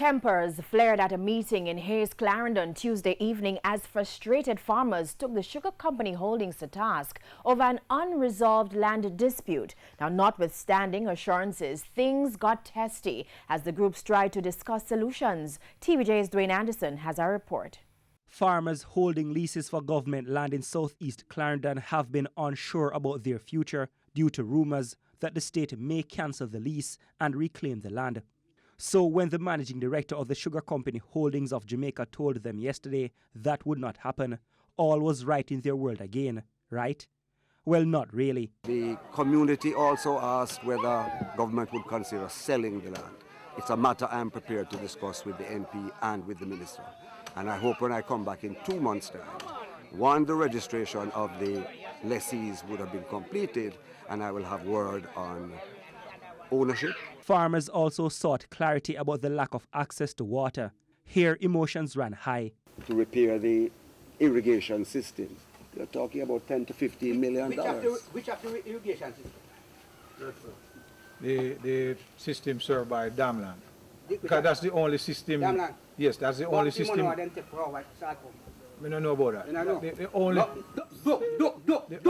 Tempers flared at a meeting in Hayes, Clarendon Tuesday evening as frustrated farmers took the sugar company holdings to task over an unresolved land dispute. Now, notwithstanding assurances, things got testy as the groups tried to discuss solutions. TVJ's Dwayne Anderson has our report. Farmers holding leases for government land in southeast Clarendon have been unsure about their future due to rumors that the state may cancel the lease and reclaim the land. So when the managing director of the sugar company holdings of Jamaica told them yesterday that would not happen, all was right in their world again, right? Well, not really. The community also asked whether government would consider selling the land. It's a matter I'm prepared to discuss with the MP and with the minister. And I hope when I come back in 2 months' time, one, the registration of the lessees would have been completed, and I will have word on ownership. Farmers also sought clarity about the lack of access to water. Here, emotions ran high. To repair the irrigation system, you're talking about $10 to $15 million. Which of the irrigation system? The system served by Damland. Because that's the only system. Damland? Yes, that's the only system. I don't know about that. The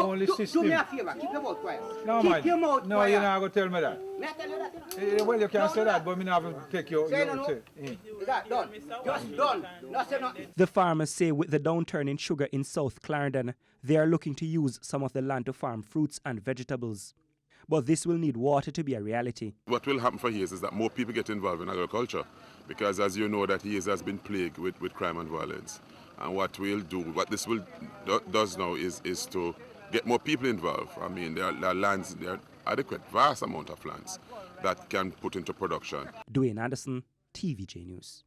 only system. Do me a favor, keep your mouth quiet. No, man. No, you're not going to tell me that. May I tell you that? Well, you can say that, but me not take your... Say no. Is that done? Just done. No, say nothing. The farmers say with the downturn in sugar in South Clarendon, they are looking to use some of the land to farm fruits and vegetables. But this will need water to be a reality. What will happen for Hayes is that more people get involved in agriculture, because as you know that Hayes has been plagued with crime and violence. And what this does now is to get more people involved. I mean, there are lands, there are adequate, vast amount of lands that can put into production. Dwayne Anderson, TVJ News.